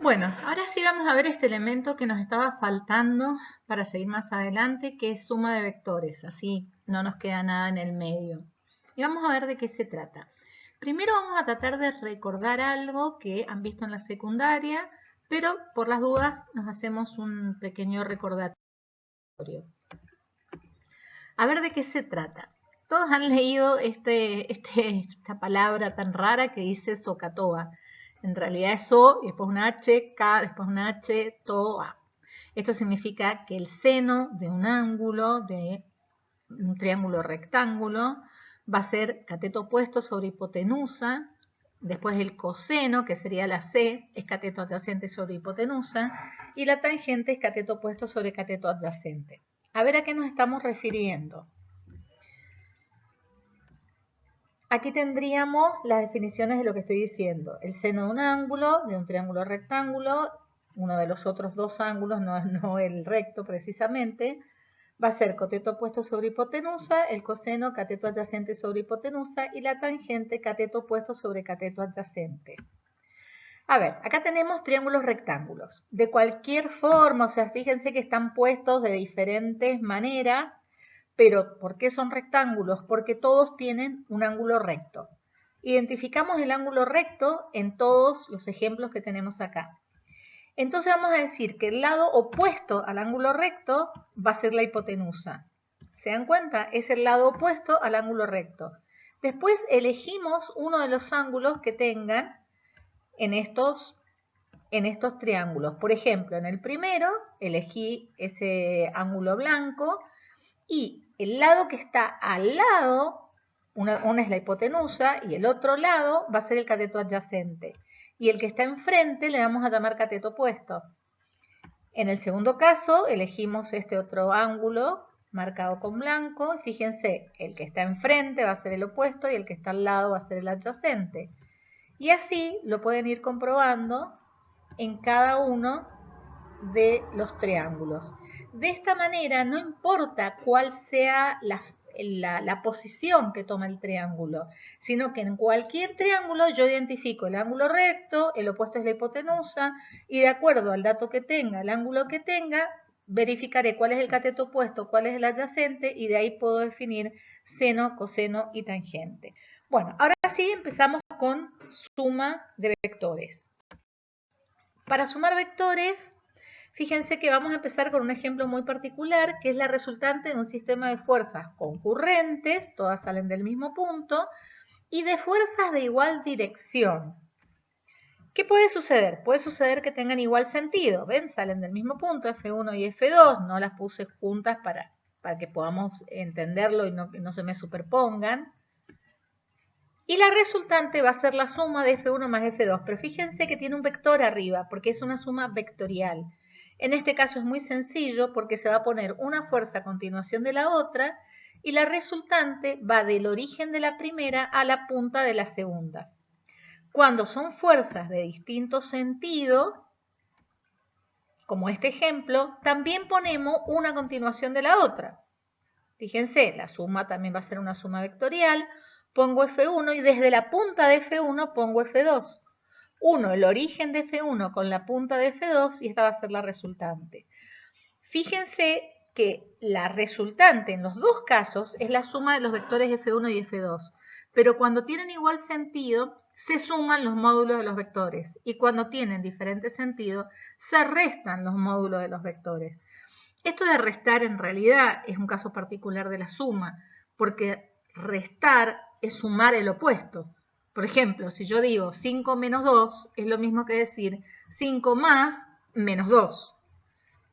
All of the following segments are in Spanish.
Bueno, ahora sí vamos a ver este elemento que nos estaba faltando para seguir más adelante, que es suma de vectores, así no nos queda nada en el medio. Y vamos a ver de qué se trata. Primero vamos a tratar de recordar algo que han visto en la secundaria, pero por las dudas nos hacemos un pequeño recordatorio. A ver de qué se trata. Todos han leído esta palabra tan rara que dice SOHCAHTOA. En realidad es So, y después una H, K, después una H, TOA. Esto significa que el seno de un ángulo, de un triángulo rectángulo, va a ser cateto opuesto sobre hipotenusa. Después el coseno, que sería la C, es cateto adyacente sobre hipotenusa. Y la tangente es cateto opuesto sobre cateto adyacente. A ver a qué nos estamos refiriendo. Aquí tendríamos las definiciones de lo que estoy diciendo. El seno de un ángulo, de un triángulo rectángulo, uno de los otros dos ángulos, no el recto precisamente, va a ser cateto opuesto sobre hipotenusa, el coseno cateto adyacente sobre hipotenusa y la tangente cateto opuesto sobre cateto adyacente. A ver, acá tenemos triángulos rectángulos. De cualquier forma, o sea, fíjense que están puestos de diferentes maneras, pero ¿por qué son rectángulos? Porque todos tienen un ángulo recto. Identificamos el ángulo recto en todos los ejemplos que tenemos acá. Entonces vamos a decir que el lado opuesto al ángulo recto va a ser la hipotenusa. ¿Se dan cuenta? Es el lado opuesto al ángulo recto. Después elegimos uno de los ángulos que tengan en estos triángulos. Por ejemplo, en el primero elegí ese ángulo blanco y el lado que está al lado, una es la hipotenusa y el otro lado va a ser el cateto adyacente. Y el que está enfrente le vamos a llamar cateto opuesto. En el segundo caso elegimos este otro ángulo marcado con blanco. Fíjense, el que está enfrente va a ser el opuesto y el que está al lado va a ser el adyacente. Y así lo pueden ir comprobando en cada uno de los triángulos. De esta manera no importa cuál sea la posición que toma el triángulo, sino que en cualquier triángulo yo identifico el ángulo recto, el opuesto es la hipotenusa, y de acuerdo al dato que tenga, el ángulo que tenga, verificaré cuál es el cateto opuesto, cuál es el adyacente, y de ahí puedo definir seno, coseno y tangente. Bueno, ahora sí empezamos con suma de vectores. Para sumar vectores, fíjense que vamos a empezar con un ejemplo muy particular, que es la resultante de un sistema de fuerzas concurrentes, todas salen del mismo punto, y de fuerzas de igual dirección. ¿Qué puede suceder? Puede suceder que tengan igual sentido, ¿ven? Salen del mismo punto, F1 y F2, no las puse juntas para que podamos entenderlo y no se me superpongan. Y la resultante va a ser la suma de F1 más F2, pero fíjense que tiene un vector arriba, porque es una suma vectorial. En este caso es muy sencillo porque se va a poner una fuerza a continuación de la otra y la resultante va del origen de la primera a la punta de la segunda. Cuando son fuerzas de distinto sentido, como este ejemplo, también ponemos una a continuación de la otra. Fíjense, la suma también va a ser una suma vectorial. Pongo F1 y desde la punta de F1 pongo F2. Uno el origen de F1 con la punta de F2 y esta va a ser la resultante. Fíjense que la resultante en los dos casos es la suma de los vectores F1 y F2, pero cuando tienen igual sentido se suman los módulos de los vectores y cuando tienen diferente sentido se restan los módulos de los vectores. Esto de restar en realidad es un caso particular de la suma, porque restar es sumar el opuesto. Por ejemplo, si yo digo 5 menos 2, es lo mismo que decir 5 más menos 2.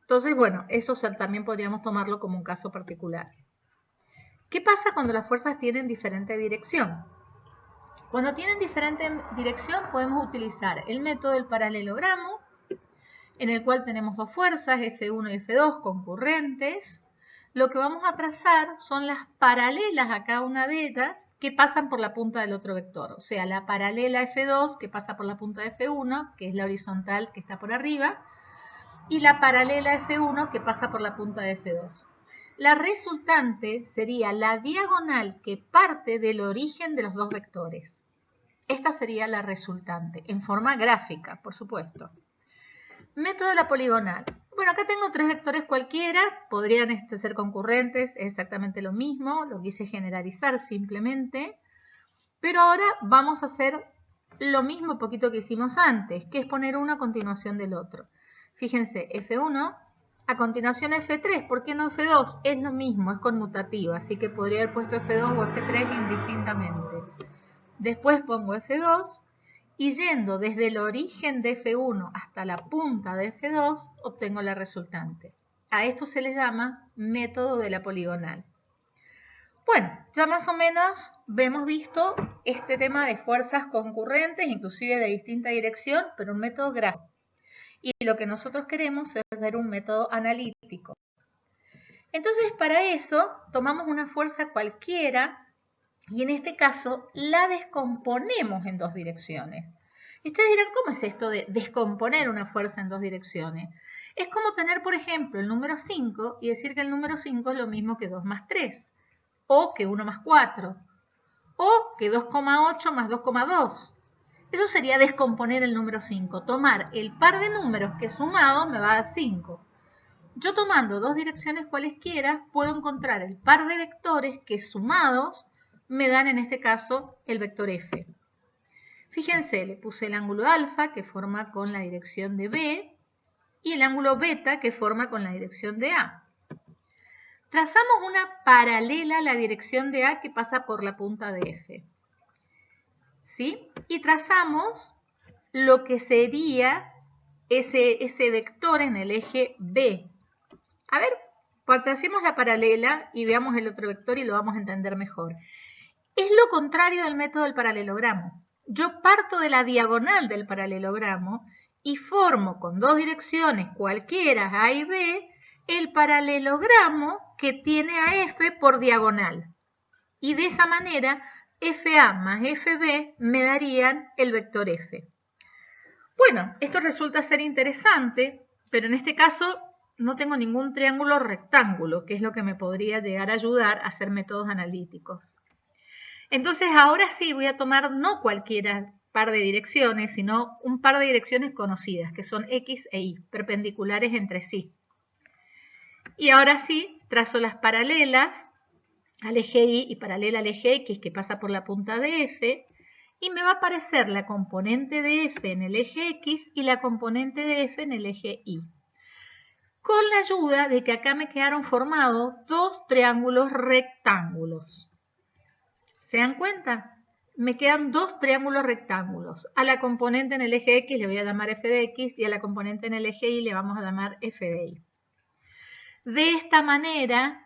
Entonces, bueno, eso también podríamos tomarlo como un caso particular. ¿Qué pasa cuando las fuerzas tienen diferente dirección? Cuando tienen diferente dirección podemos utilizar el método del paralelogramo, en el cual tenemos dos fuerzas, F1 y F2, concurrentes. Lo que vamos a trazar son las paralelas a cada una de ellas que pasan por la punta del otro vector. O sea, la paralela F2 que pasa por la punta de F1, que es la horizontal que está por arriba, y la paralela F1 que pasa por la punta de F2. La resultante sería la diagonal que parte del origen de los dos vectores. Esta sería la resultante, en forma gráfica, por supuesto. Método de la poligonal. Bueno, acá tengo tres vectores cualquiera, podrían ser concurrentes, es exactamente lo mismo, lo quise generalizar simplemente. Pero ahora vamos a hacer lo mismo poquito que hicimos antes, que es poner uno a continuación del otro. Fíjense, F1, a continuación F3, ¿por qué no F2? Es lo mismo, es conmutativa, así que podría haber puesto F2 o F3 indistintamente. Después pongo F2 y yendo desde el origen de F1 hasta la punta de F2, obtengo la resultante. A esto se le llama método de la poligonal. Bueno, ya más o menos hemos visto este tema de fuerzas concurrentes, inclusive de distinta dirección, pero un método gráfico. Y lo que nosotros queremos es ver un método analítico. Entonces, para eso, tomamos una fuerza cualquiera y en este caso la descomponemos en dos direcciones. Y ustedes dirán, ¿cómo es esto de descomponer una fuerza en dos direcciones? Es como tener, por ejemplo, el número 5 y decir que el número 5 es lo mismo que 2 más 3. O que 1 más 4, o que 2,8 más 2,2. Eso sería descomponer el número 5. Tomar el par de números que sumado me va a dar 5. Yo tomando dos direcciones cualesquiera puedo encontrar el par de vectores que sumados me dan en este caso el vector f. Fíjense, le puse el ángulo alfa que forma con la dirección de B y el ángulo beta que forma con la dirección de A. Trazamos una paralela a la dirección de A que pasa por la punta de F. ¿Sí? Y trazamos lo que sería ese vector en el eje B. A ver, tracemos la paralela y veamos el otro vector y lo vamos a entender mejor. Es lo contrario del método del paralelogramo. Yo parto de la diagonal del paralelogramo y formo con dos direcciones cualquiera, A y B, el paralelogramo que tiene a F por diagonal. Y de esa manera, FA más FB me darían el vector F. Bueno, esto resulta ser interesante, pero en este caso no tengo ningún triángulo rectángulo, que es lo que me podría llegar a ayudar a hacer métodos analíticos. Entonces ahora sí voy a tomar no cualquier par de direcciones, sino un par de direcciones conocidas, que son X e Y, perpendiculares entre sí. Y ahora sí, trazo las paralelas al eje Y y paralela al eje X que pasa por la punta de F, y me va a aparecer la componente de F en el eje X y la componente de F en el eje Y. Con la ayuda de que acá me quedaron formados dos triángulos rectángulos. ¿Se dan cuenta? Me quedan dos triángulos rectángulos. A la componente en el eje X le voy a llamar f de X y a la componente en el eje Y le vamos a llamar f de Y. De esta manera,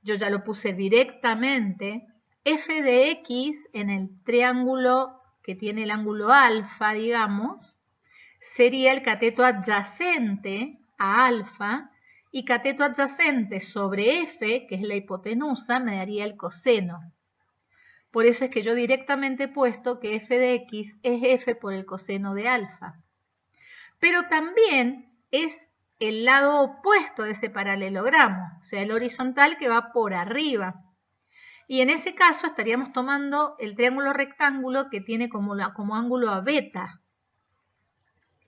yo ya lo puse directamente, f de X en el triángulo que tiene el ángulo alfa, digamos, sería el cateto adyacente a alfa, y cateto adyacente sobre f, que es la hipotenusa, me daría el coseno. Por eso es que yo directamente he puesto que f de X es f por el coseno de alfa. Pero también es el lado opuesto de ese paralelogramo, o sea, el horizontal que va por arriba. Y en ese caso estaríamos tomando el triángulo rectángulo que tiene como ángulo a beta.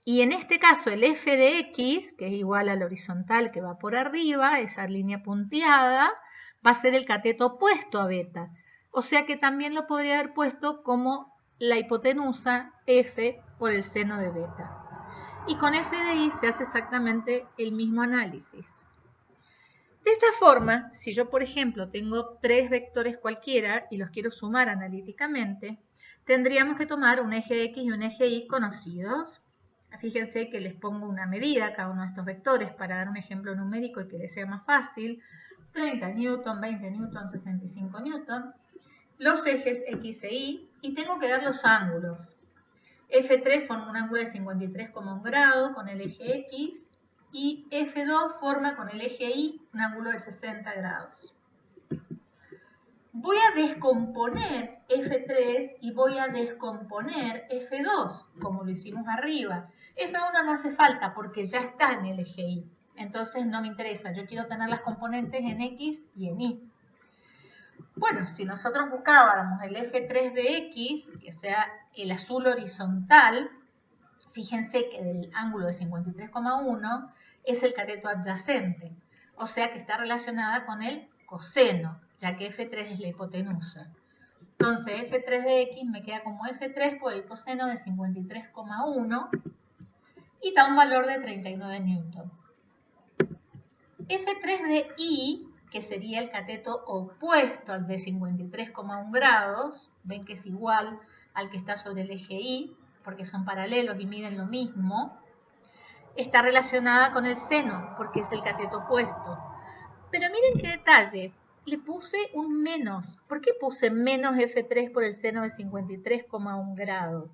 Y en este caso el f de X, que es igual al horizontal que va por arriba, esa línea punteada, va a ser el cateto opuesto a beta. O sea que también lo podría haber puesto como la hipotenusa f por el seno de beta. Y con f de y se hace exactamente el mismo análisis. De esta forma, si yo por ejemplo tengo tres vectores cualquiera y los quiero sumar analíticamente, tendríamos que tomar un eje X y un eje Y conocidos. Fíjense que les pongo una medida a cada uno de estos vectores para dar un ejemplo numérico y que les sea más fácil. 30 newton, 20 newton, 65 newton. Los ejes X e Y tengo que dar los ángulos. F3 forma un ángulo de 53,1 grados con el eje X y F2 forma con el eje Y un ángulo de 60 grados. Voy a descomponer F3 y voy a descomponer F2, como lo hicimos arriba. F1 no hace falta porque ya está en el eje Y. Entonces no me interesa, yo quiero tener las componentes en X y en Y. Bueno, si nosotros buscábamos el F3 de X, que sea el azul horizontal, fíjense que del ángulo de 53,1 es el cateto adyacente, o sea que está relacionada con el coseno, ya que F3 es la hipotenusa. Entonces F3 de X me queda como F3 por el coseno de 53,1 y da un valor de 39 newton. F3 de Y, que sería el cateto opuesto al de 53,1 grados, ven que es igual al que está sobre el eje Y, porque son paralelos y miden lo mismo, está relacionada con el seno, porque es el cateto opuesto. Pero miren qué detalle, le puse un menos. ¿Por qué puse menos F3 por el seno de 53,1 grados?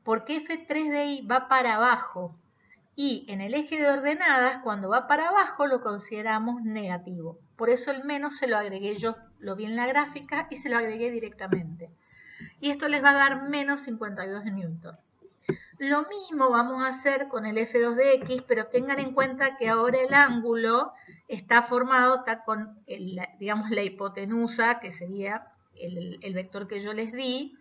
Porque F3 de Y va para abajo. Y en el eje de ordenadas, cuando va para abajo, lo consideramos negativo. Por eso el menos se lo agregué yo, lo vi en la gráfica y se lo agregué directamente. Y esto les va a dar menos 52 newton. Lo mismo vamos a hacer con el F2 de X, pero tengan en cuenta que ahora el ángulo está formado, está con, digamos, la hipotenusa, que sería el vector que yo les di,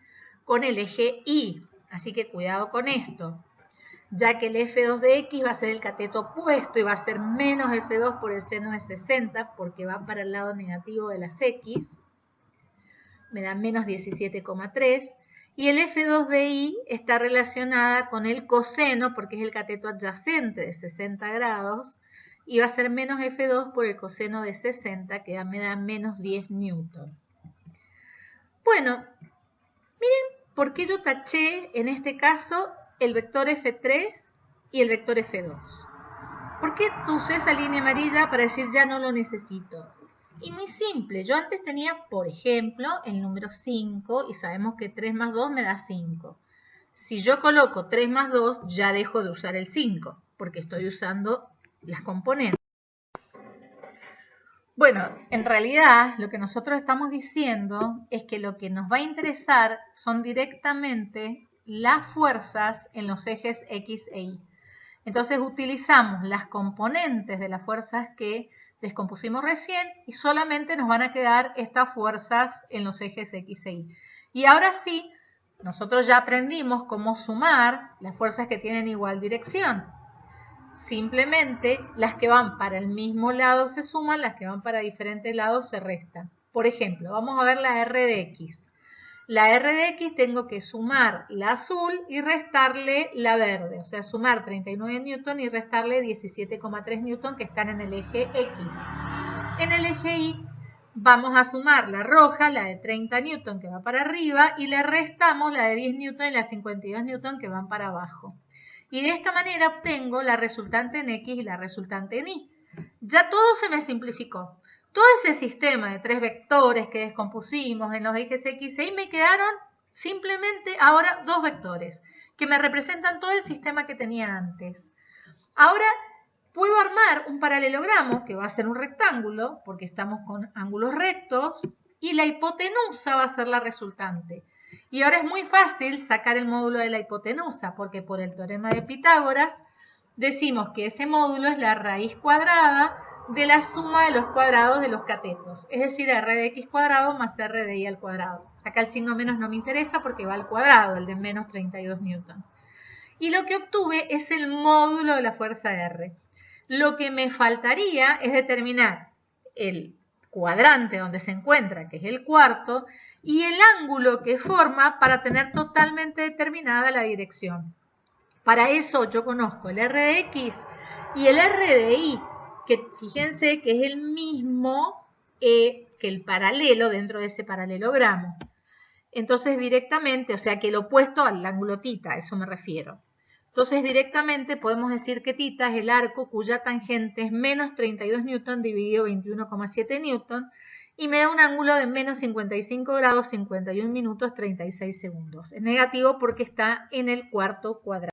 con el eje Y. Así que cuidado con esto, ya que el F2 de X va a ser el cateto opuesto y va a ser menos F2 por el seno de 60, porque va para el lado negativo de las X. Me da menos 17,3. Y el F2 de Y está relacionada con el coseno, porque es el cateto adyacente de 60 grados, y va a ser menos F2 por el coseno de 60, que me da menos 10 newton. Bueno, miren por qué yo taché en este caso el vector F3 y el vector F2. ¿Por qué usé esa línea amarilla para decir ya no lo necesito? Y muy simple, yo antes tenía, por ejemplo, el número 5 y sabemos que 3 más 2 me da 5. Si yo coloco 3 más 2, ya dejo de usar el 5, porque estoy usando las componentes. Bueno, en realidad lo que nosotros estamos diciendo es que lo que nos va a interesar son directamente las fuerzas en los ejes X e Y. Entonces utilizamos las componentes de las fuerzas que descompusimos recién y solamente nos van a quedar estas fuerzas en los ejes X e Y. Y ahora sí, nosotros ya aprendimos cómo sumar las fuerzas que tienen igual dirección. Simplemente las que van para el mismo lado se suman, las que van para diferentes lados se restan. Por ejemplo, vamos a ver la R de X. La R de X tengo que sumar la azul y restarle la verde, o sea, sumar 39 newton y restarle 17,3 newton que están en el eje X. En el eje Y vamos a sumar la roja, la de 30 newton que va para arriba, y le restamos la de 10 newton y la de 52 newton que van para abajo. Y de esta manera obtengo la resultante en X y la resultante en Y. Ya todo se me simplificó. Todo ese sistema de 3 vectores que descompusimos en los ejes X e Y me quedaron simplemente ahora 2 vectores que me representan todo el sistema que tenía antes. Ahora puedo armar un paralelogramo que va a ser un rectángulo porque estamos con ángulos rectos y la hipotenusa va a ser la resultante. Y ahora es muy fácil sacar el módulo de la hipotenusa porque por el teorema de Pitágoras decimos que ese módulo es la raíz cuadrada de la suma de los cuadrados de los catetos, es decir, r de x cuadrado más r de y al cuadrado. Acá el signo menos no me interesa porque va al cuadrado, el de menos 32 newton. Y lo que obtuve es el módulo de la fuerza R. Lo que me faltaría es determinar el cuadrante donde se encuentra, que es el cuarto, y el ángulo que forma para tener totalmente determinada la dirección. Para eso yo conozco el R de X y el R de Y, que fíjense que es el mismo que el paralelo dentro de ese paralelogramo. Entonces directamente, o sea que el opuesto al ángulo θ, a eso me refiero. Entonces directamente podemos decir que θ es el arco cuya tangente es menos 32 newton dividido 21,7 newton y me da un ángulo de menos 55 grados 51 minutos 36 segundos. Es negativo porque está en el cuarto cuadrado.